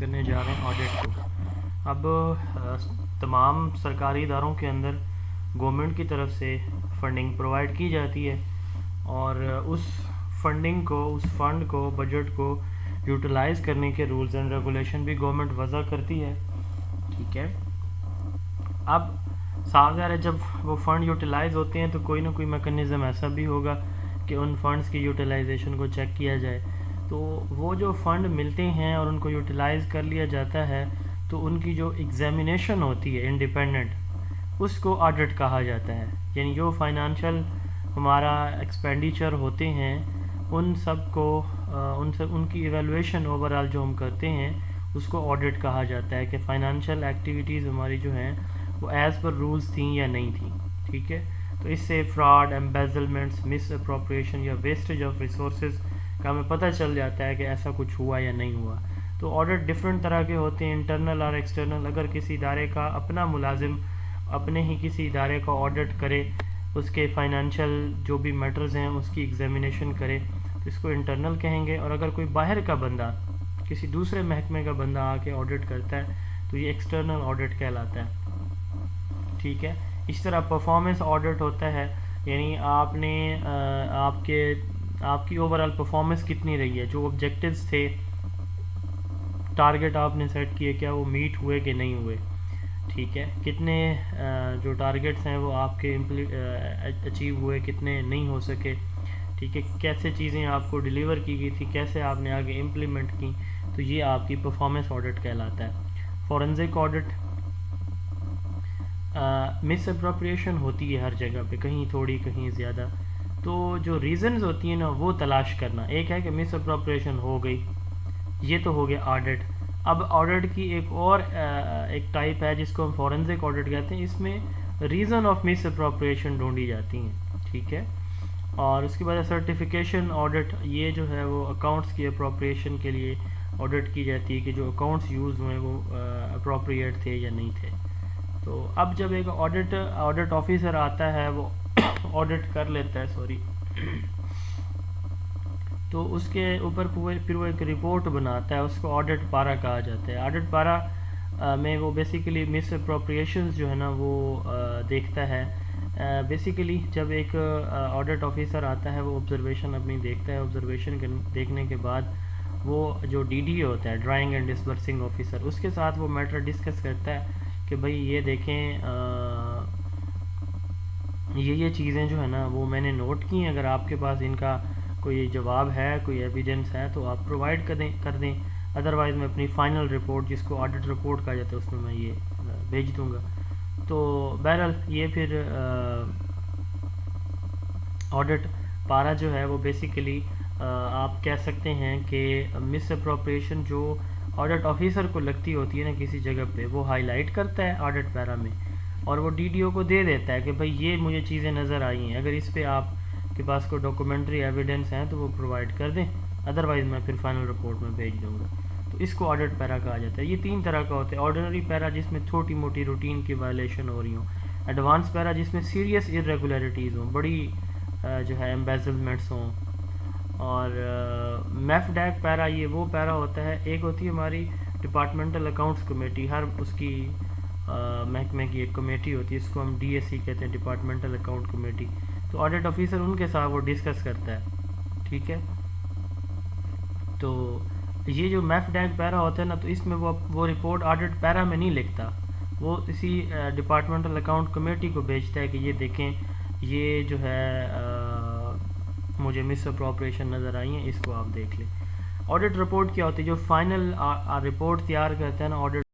کرنے جا رہے ہیں آڈٹ کو۔ اب تمام سرکاری اداروں کے اندر گورنمنٹ کی طرف سے فنڈنگ پرووائڈ کی جاتی ہے، اور اس فنڈنگ کو، اس فنڈ کو، بجٹ کو یوٹیلائز کرنے کے رولز اینڈ ریگولیشن بھی گورنمنٹ وضع کرتی ہے، ٹھیک ہے۔ اب صاف ظاہر ہے جب وہ فنڈ یوٹیلائز ہوتے ہیں تو کوئی نہ کوئی میکنزم ایسا بھی ہوگا کہ ان فنڈز کی یوٹیلائزیشن کو چیک کیا جائے۔ تو وہ جو فنڈ ملتے ہیں اور ان کو یوٹیلائز کر لیا جاتا ہے تو ان کی جو ایگزامینیشن ہوتی ہے انڈیپینڈنٹ، اس کو آڈٹ کہا جاتا ہے۔ یعنی جو فائنانشل ہمارا ایکسپینڈیچر ہوتے ہیں ان سب کو ان کی ایویلویشن اوورآل جو ہم کرتے ہیں اس کو آڈٹ کہا جاتا ہے کہ فائنانشیل ایکٹیویٹیز ہماری جو ہیں وہ ایز پر رولز تھیں یا نہیں تھیں، ٹھیک ہے۔ تو اس سے فراڈ، ایمبیزلمنٹس، مس اپروپریشن یا ویسٹیج آف ریسورسز کا ہمیں پتہ چل جاتا ہے کہ ایسا کچھ ہوا یا نہیں ہوا۔ تو آڈٹ ڈفرینٹ طرح کے ہوتے ہیں، انٹرنل اور ایکسٹرنل۔ اگر کسی ادارے کا اپنا ملازم اپنے ہی کسی ادارے کو آڈٹ کرے، اس کے فائنانشیل جو بھی میٹرز ہیں اس کی ایگزامینیشن کرے تو اس کو انٹرنل کہیں گے، اور اگر کوئی باہر کا بندہ، کسی دوسرے محکمے کا بندہ آ کے آڈٹ کرتا ہے تو یہ ایکسٹرنل آڈٹ کہلاتا ہے، ٹھیک ہے۔ اس طرح پرفارمنس آڈٹ ہوتا ہے، یعنی آپ نے آپ کی اوورآل پرفارمنس کتنی رہی ہے، جو آبجیکٹیوز تھے، ٹارگٹ آپ نے سیٹ کیے، کیا وہ میٹ ہوئے کہ نہیں ہوئے، ٹھیک ہے۔ کتنے جو ٹارگٹس ہیں وہ آپ کے اچیو ہوئے، کتنے نہیں ہو سکے، ٹھیک ہے۔ کیسے چیزیں آپ کو ڈیلیور کی گئی تھی، کیسے آپ نے آگے امپلیمنٹ کی، تو یہ آپ کی پرفارمنس آڈٹ کہلاتا ہے۔ فورنزک آڈٹ، مس اپروپریشن ہوتی ہے ہر جگہ پہ، کہیں تھوڑی کہیں زیادہ، تو جو ریزنز ہوتی ہیں نا وہ تلاش کرنا۔ ایک ہے کہ مس اپروپریشن ہو گئی، یہ تو ہو گیا آڈٹ۔ اب آڈٹ کی ایک ٹائپ ہے جس کو ہم فورنزک آڈٹ کہتے ہیں، اس میں ریزن آف مس اپروپریشن ڈھونڈی جاتی ہیں، ٹھیک ہے۔ اور اس کے بعد سرٹیفیکیشن آڈٹ، یہ جو ہے وہ اکاؤنٹس کی اپروپریشن کے لیے آڈٹ کی جاتی ہے کہ جو اکاؤنٹس یوز ہوئے وہ اپروپریٹ تھے یا نہیں تھے۔ تو اب جب ایک آڈٹ آفیسر آتا ہے، وہ آڈٹ کر لیتا ہے تو اس کے اوپر پھر وہ ایک رپورٹ بناتا ہے، اس کو آڈٹ پارا کہا جاتا ہے۔ آڈٹ پارا میں وہ بیسیکلی مس اپروپریشنز جو ہے نا وہ دیکھتا ہے۔ بیسیکلی جب ایک آڈٹ آفیسر آتا ہے وہ آبزرویشن اپنی دیکھتا ہے، آبزرویشن دیکھنے کے بعد وہ جو ڈی ڈی ہوتا ہے، ڈرائنگ اینڈ ڈسبرسنگ آفیسر، اس کے ساتھ وہ میٹر ڈسکس کرتا ہے کہ بھئی یہ دیکھیں یہ چیزیں جو ہے نا وہ میں نے نوٹ کی ہیں، اگر آپ کے پاس ان کا کوئی جواب ہے، کوئی ایویڈنس ہے تو آپ پرووائڈ کر دیں، ادروائز میں اپنی فائنل رپورٹ، جس کو آڈٹ رپورٹ کہا جاتا ہے، اس میں یہ بھیج دوں گا۔ تو بہرحال یہ پھر آڈٹ پارا جو ہے وہ بیسیکلی آپ کہہ سکتے ہیں کہ مس اپروپریشن جو آڈٹ آفیسر کو لگتی ہوتی ہے نا کسی جگہ پہ، وہ ہائی لائٹ کرتا ہے آڈٹ پیرا میں، اور وہ ڈی ڈی او کو دے دیتا ہے کہ بھئی یہ مجھے چیزیں نظر آئی ہیں، اگر اس پہ آپ کے پاس کوئی ڈاکومنٹری ایویڈنس ہیں تو وہ پرووائڈ کر دیں، ادروائز میں پھر فائنل رپورٹ میں بھیج دوں گا۔ تو اس کو آڈٹ پیرا کہا جاتا ہے۔ یہ تین طرح کا ہوتا ہے: آرڈنری پیرا جس میں چھوٹی موٹی روٹین کی وائلیشن ہو رہی ہوں، ایڈوانس پیرا جس میں سیریس ارریگولیرٹیز ہوں، بڑی جو ہے ایمبیزلمنٹس ہوں، اور میف ڈیک پیرا یہ وہ پیرا ہوتا ہے، ایک ہوتی ہے ہماری ڈپارٹمنٹل اکاؤنٹس کمیٹی، ہر اس کی محکمے کی ایک کمیٹی ہوتی ہے، اس کو ہم ڈی ایس سی کہتے ہیں، ڈپارٹمنٹل اکاؤنٹ کمیٹی۔ تو آڈٹ آفیسر ان کے ساتھ وہ ڈسکس کرتا ہے، ٹھیک ہے۔ تو یہ جو میف ڈیک پیرا ہوتا ہے نا، تو اس میں وہ رپورٹ آڈٹ پیرا میں نہیں لکھتا، وہ اسی ڈپارٹمنٹل اکاؤنٹ کمیٹی کو بھیجتا ہے کہ یہ دیکھیں یہ جو ہے مجھے مس اپروپریشن نظر آئی ہیں، اس کو آپ دیکھ لیں۔ آڈٹ رپورٹ کیا ہوتی ہے؟ جو فائنل رپورٹ تیار کرتا ہے نا آڈٹ